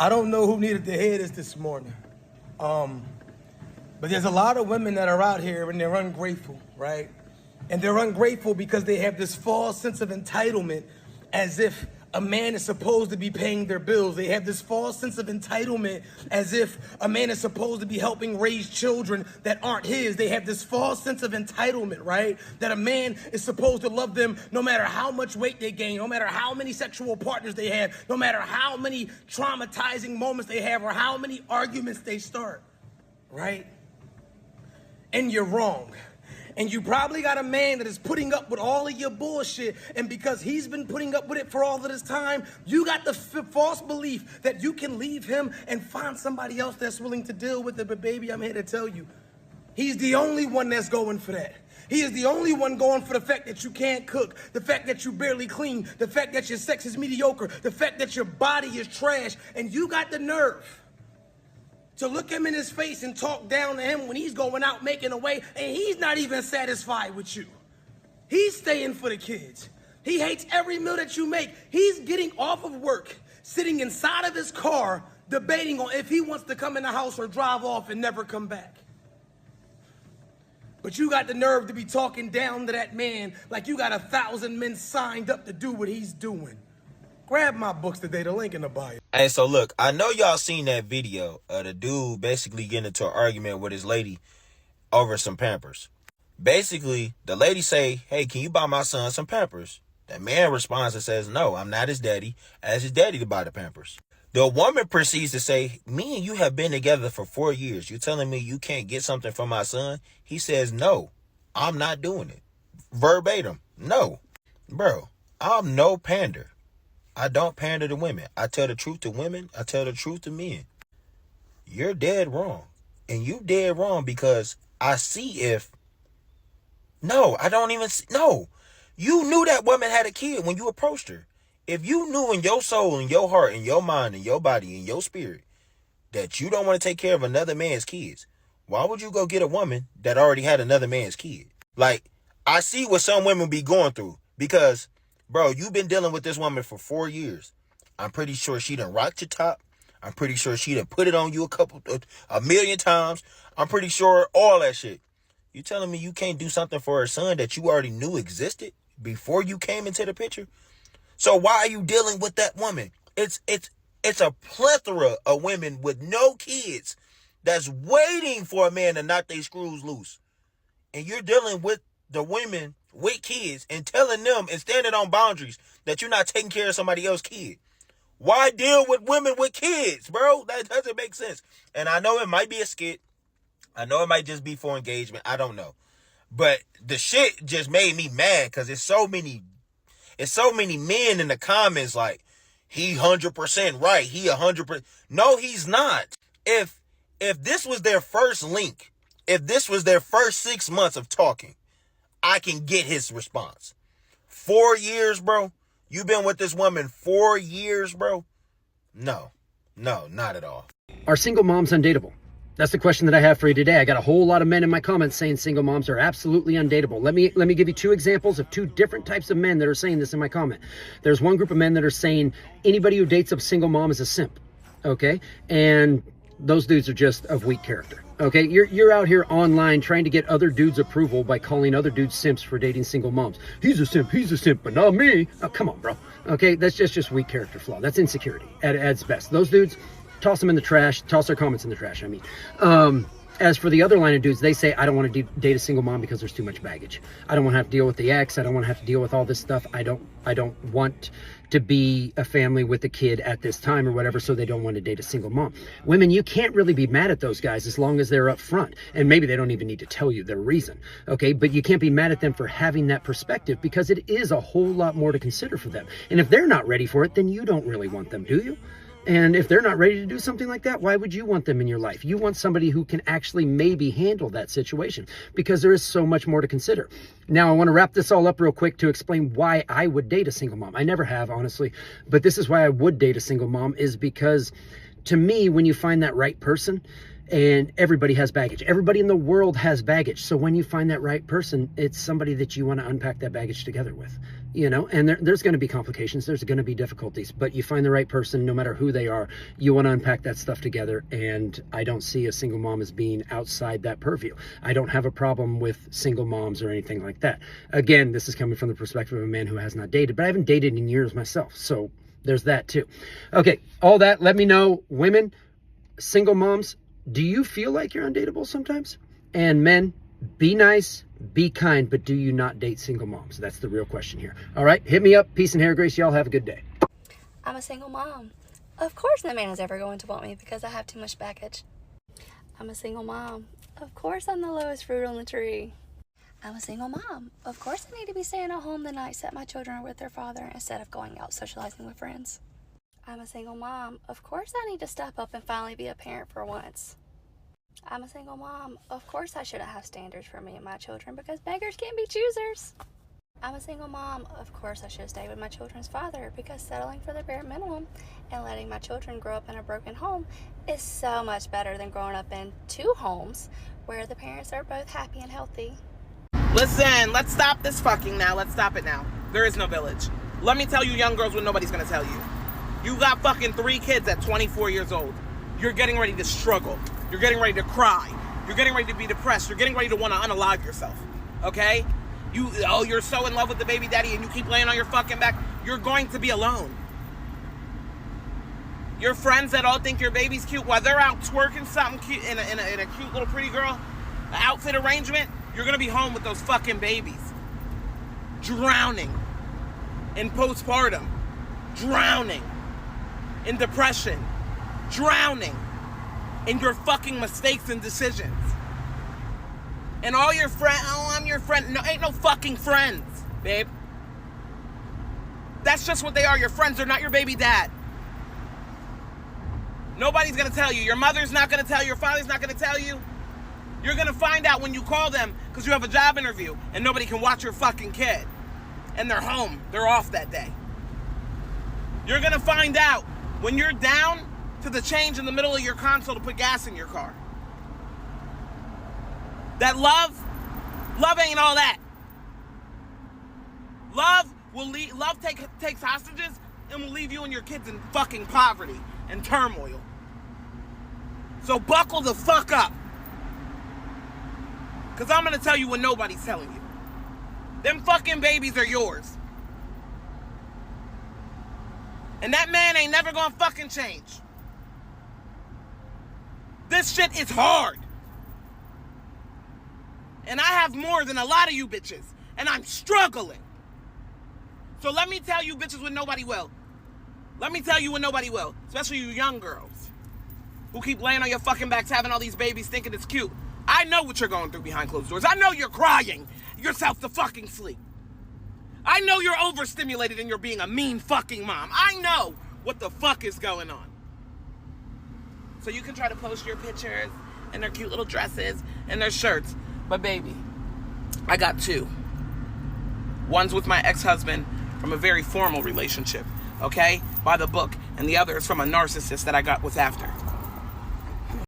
I don't know who needed to hear this morning. But there's a lot of women that are out here and they're ungrateful, right? And they're ungrateful because they have this false sense of entitlement as if a man is supposed to be paying their bills. They have this false sense of entitlement as if a man is supposed to be helping raise children that aren't his. They have this false sense of entitlement, right? That a man is supposed to love them no matter how much weight they gain, no matter how many sexual partners they have, no matter how many traumatizing moments they have or how many arguments they start, right? And you're wrong. And you probably got a man that is putting up with all of your bullshit, and because he's been putting up with it for all of this time, you got the false belief that you can leave him and find somebody else that's willing to deal with it. But baby, I'm here to tell you, he's the only one that's going for that. He is the only one going for the fact that you can't cook, the fact that you barely clean, the fact that your sex is mediocre, the fact that your body is trash, and you got the nerve to look him in his face and talk down to him when he's going out making a way, and he's not even satisfied with you. He's staying for the kids. He hates every meal that you make. He's getting off of work, sitting inside of his car, debating on if he wants to come in the house or drive off and never come back. But you got the nerve to be talking down to that man like you got 1,000 men signed up to do what he's doing. Grab my books today, the link in the bio. Hey, so look, I know y'all seen that video of the dude basically getting into an argument with his lady over some Pampers. Basically, the lady say, hey, can you buy my son some Pampers? The man responds and says, no, I'm not his daddy. Ask his daddy to buy the Pampers. The woman proceeds to say, me and you have been together for 4 years. You telling me you can't get something for my son? He says, no, I'm not doing it. Verbatim, no. Bro, I'm no pander. I don't pander to women. I tell the truth to women. I tell the truth to men. You're dead wrong. And you dead wrong because I see if... No, I don't even see... No. You knew that woman had a kid when you approached her. If you knew in your soul, in your heart, in your mind, in your body, in your spirit, that you don't want to take care of another man's kids, why would you go get a woman that already had another man's kid? Like, I see what some women be going through because... Bro, you've been dealing with this woman for 4 years. I'm pretty sure she done rocked your top. I'm pretty sure she done put it on you a million times. I'm pretty sure all that shit. You telling me you can't do something for her son that you already knew existed before you came into the picture? So why are you dealing with that woman? It's a plethora of women with no kids that's waiting for a man to knock their screws loose. And you're dealing with the women with kids and telling them and standing on boundaries that you're not taking care of somebody else's kid. Why deal with women with kids, bro? That doesn't make sense. And I know it might be a skit. I know it might just be for engagement. I don't know. But the shit just made me mad because it's so many men in the comments like, he 100% right. He 100%. No, he's not. If this was their first link, if this was their first 6 months of talking, I can get his response. 4 years, bro. You've been with this woman 4 years, bro. No, not at all. Are single moms undateable? That's the question that I have for you today. I got a whole lot of men in my comments saying single moms are absolutely undateable. Let me give you 2 examples of 2 different types of men that are saying this in my comment. There's one group of men that are saying anybody who dates a single mom is a simp. Okay? And those dudes are just of weak character. Okay, you're out here online trying to get other dudes' approval by calling other dudes simps for dating single moms. He's a simp, but not me. Oh, come on, bro. Okay, that's just weak character flaw. That's insecurity at its best. Those dudes, toss them in the trash. Toss their comments in the trash, I mean. As for the other line of dudes, they say, I don't want to date a single mom because there's too much baggage. I don't want to have to deal with the ex. I don't want to have to deal with all this stuff. I don't want to be a family with a kid at this time or whatever, so they don't want to date a single mom. Women, you can't really be mad at those guys as long as they're up front. And maybe they don't even need to tell you their reason, okay? But you can't be mad at them for having that perspective because it is a whole lot more to consider for them. And if they're not ready for it, then you don't really want them, do you? And if they're not ready to do something like that, why would you want them in your life? You want somebody who can actually maybe handle that situation because there is so much more to consider. Now, I want to wrap this all up real quick to explain why I would date a single mom. I never have, honestly, but this is why I would date a single mom is because to me, when you find that right person, and everybody has baggage. Everybody in the world has baggage. So when you find that right person, it's somebody that you want to unpack that baggage together with. you know, and there's going to be complications, there's going to be difficulties, but you find the right person, no matter who they are. You want to unpack that stuff together, and I don't see a single mom as being outside that purview. I don't have a problem with single moms or anything like that. Again, this is coming from the perspective of a man who has not dated, but I haven't dated in years myself, so there's that too. Okay, all that, let me know, women, single moms, do you feel like you're undateable sometimes? And men, be nice, be kind, but do you not date single moms? That's the real question here. All right, hit me up. Peace and hair grace. Y'all have a good day. I'm a single mom. Of course no man is ever going to want me because I have too much baggage. I'm a single mom. Of course I'm the lowest fruit on the tree. I'm a single mom. Of course I need to be staying at home the nights that my children are with their father instead of going out socializing with friends. I'm a single mom. Of course I need to step up and finally be a parent for once. I'm a single mom. Of course I shouldn't have standards for me and my children because beggars can't be choosers. I'm a single mom. Of course I should stay with my children's father because settling for the bare minimum and letting my children grow up in a broken home is so much better than growing up in two homes where the parents are both happy and healthy. Listen, let's stop this fucking now. Let's stop it now. There is no village. Let me tell you, young girls, what nobody's gonna tell you. You got fucking 3 kids at 24 years old. You're getting ready to struggle. You're getting ready to cry. You're getting ready to be depressed. You're getting ready to want to unalive yourself. Okay? You're so in love with the baby daddy and you keep laying on your fucking back. You're going to be alone. Your friends that all think your baby's cute, while they're out twerking something cute in a cute little pretty girl outfit arrangement, you're going to be home with those fucking babies. Drowning in postpartum. Drowning in depression. Drowning in your fucking mistakes and decisions. And all your friends, oh, I'm your friend. No, ain't no fucking friends, babe. That's just what they are. Your friends are not your baby dad. Nobody's gonna tell you. Your mother's not gonna tell you. Your father's not gonna tell you. You're gonna find out when you call them because you have a job interview and nobody can watch your fucking kid. And they're home. They're off that day. You're gonna find out when you're down to the change in the middle of your console to put gas in your car. That love ain't all that. Love takes hostages and will leave you and your kids in fucking poverty and turmoil. So buckle the fuck up. Cause I'm gonna tell you what nobody's telling you. Them fucking babies are yours. And that man ain't never gonna fucking change. This shit is hard. And I have more than a lot of you bitches. And I'm struggling. So let me tell you bitches what nobody will. Let me tell you what nobody will. Especially you young girls. Who keep laying on your fucking backs having all these babies thinking it's cute. I know what you're going through behind closed doors. I know you're crying yourself to fucking sleep. I know you're overstimulated and you're being a mean fucking mom. I know what the fuck is going on. So you can try to post your pictures and their cute little dresses and their shirts. But baby, I got 2. One's with my ex-husband from a very formal relationship, okay? By the book. And the other is from a narcissist that I got with after.